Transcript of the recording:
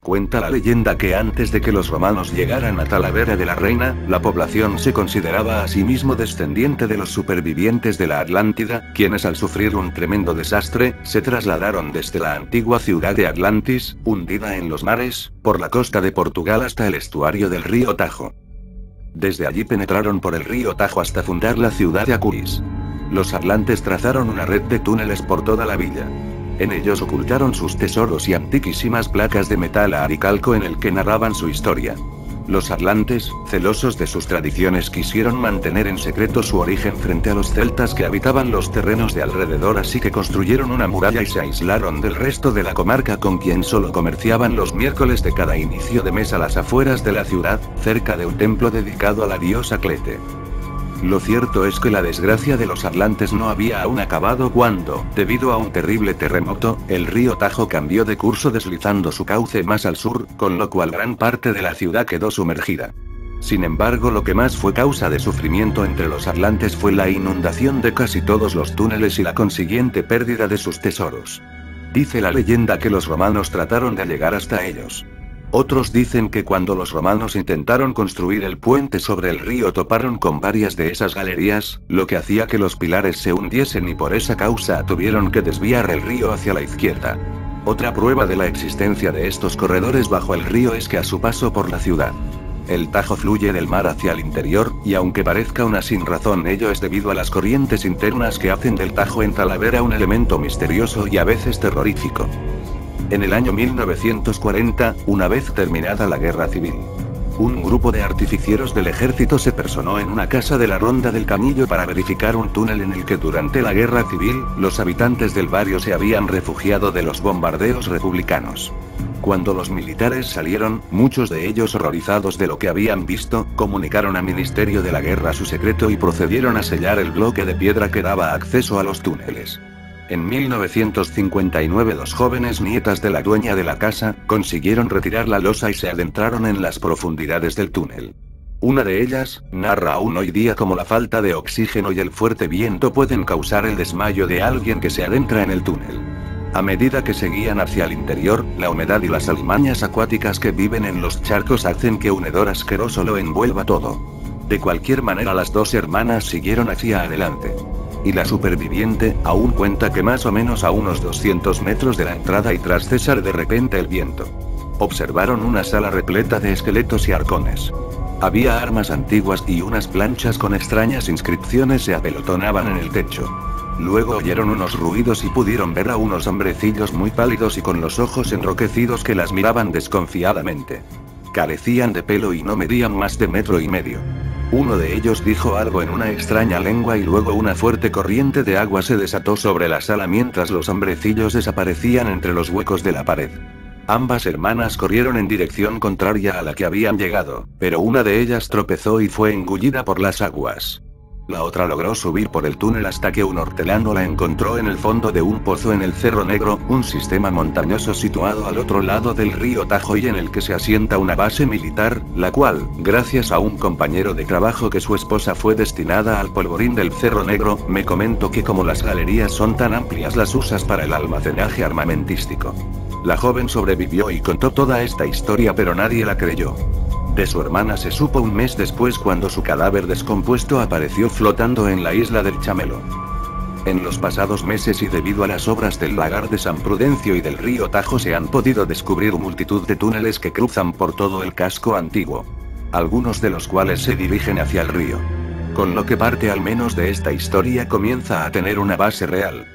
Cuenta la leyenda que antes de que los romanos llegaran a Talavera de la Reina, la población se consideraba a sí mismo descendiente de los supervivientes de la Atlántida, quienes al sufrir un tremendo desastre, se trasladaron desde la antigua ciudad de Atlantis, hundida en los mares, por la costa de Portugal hasta el estuario del río Tajo. Desde allí penetraron por el río Tajo hasta fundar la ciudad de Acuís. Los atlantes trazaron una red de túneles por toda la villa. En ellos ocultaron sus tesoros y antiquísimas placas de metal a aricalco en el que narraban su historia. Los atlantes, celosos de sus tradiciones, quisieron mantener en secreto su origen frente a los celtas que habitaban los terrenos de alrededor, así que construyeron una muralla y se aislaron del resto de la comarca, con quien solo comerciaban los miércoles de cada inicio de mes a las afueras de la ciudad, cerca de un templo dedicado a la diosa Clete. Lo cierto es que la desgracia de los atlantes no había aún acabado cuando, debido a un terrible terremoto, el río Tajo cambió de curso deslizando su cauce más al sur, con lo cual gran parte de la ciudad quedó sumergida. Sin embargo, lo que más fue causa de sufrimiento entre los atlantes fue la inundación de casi todos los túneles y la consiguiente pérdida de sus tesoros. Dice la leyenda que los romanos trataron de llegar hasta ellos. Otros dicen que cuando los romanos intentaron construir el puente sobre el río toparon con varias de esas galerías, lo que hacía que los pilares se hundiesen y por esa causa tuvieron que desviar el río hacia la izquierda. Otra prueba de la existencia de estos corredores bajo el río es que a su paso por la ciudad, el Tajo fluye del mar hacia el interior, y aunque parezca una sinrazón, ello es debido a las corrientes internas que hacen del Tajo en Talavera un elemento misterioso y a veces terrorífico. En el año 1940, una vez terminada la guerra civil, un grupo de artificieros del ejército se personó en una casa de la Ronda del Camillo para verificar un túnel en el que durante la guerra civil, los habitantes del barrio se habían refugiado de los bombardeos republicanos. Cuando los militares salieron, muchos de ellos horrorizados de lo que habían visto, comunicaron al Ministerio de la Guerra su secreto y procedieron a sellar el bloque de piedra que daba acceso a los túneles. En 1959 dos jóvenes nietas de la dueña de la casa, consiguieron retirar la losa y se adentraron en las profundidades del túnel. Una de ellas, narra aún hoy día cómo la falta de oxígeno y el fuerte viento pueden causar el desmayo de alguien que se adentra en el túnel. A medida que seguían hacia el interior, la humedad y las alimañas acuáticas que viven en los charcos hacen que un hedor asqueroso lo envuelva todo. De cualquier manera, las dos hermanas siguieron hacia adelante. Y la superviviente, aún cuenta que más o menos a unos 200 metros de la entrada y tras cesar de repente el viento, observaron una sala repleta de esqueletos y arcones. Había armas antiguas y unas planchas con extrañas inscripciones se apelotonaban en el techo. Luego oyeron unos ruidos y pudieron ver a unos hombrecillos muy pálidos y con los ojos enrojecidos que las miraban desconfiadamente. Carecían de pelo y no medían más de 1,5 metros. Uno de ellos dijo algo en una extraña lengua y luego una fuerte corriente de agua se desató sobre la sala mientras los hombrecillos desaparecían entre los huecos de la pared. Ambas hermanas corrieron en dirección contraria a la que habían llegado, pero una de ellas tropezó y fue engullida por las aguas. La otra logró subir por el túnel hasta que un hortelano la encontró en el fondo de un pozo en el Cerro Negro, un sistema montañoso situado al otro lado del río Tajo y en el que se asienta una base militar, la cual, gracias a un compañero de trabajo que su esposa fue destinada al polvorín del Cerro Negro, me comentó que como las galerías son tan amplias las usas para el almacenaje armamentístico. La joven sobrevivió y contó toda esta historia, pero nadie la creyó. De su hermana se supo un mes después cuando su cadáver descompuesto apareció flotando en la isla del Chamelo. En los pasados meses y debido a las obras del lagar de San Prudencio y del río Tajo se han podido descubrir multitud de túneles que cruzan por todo el casco antiguo, algunos de los cuales se dirigen hacia el río. Con lo que parte al menos de esta historia comienza a tener una base real.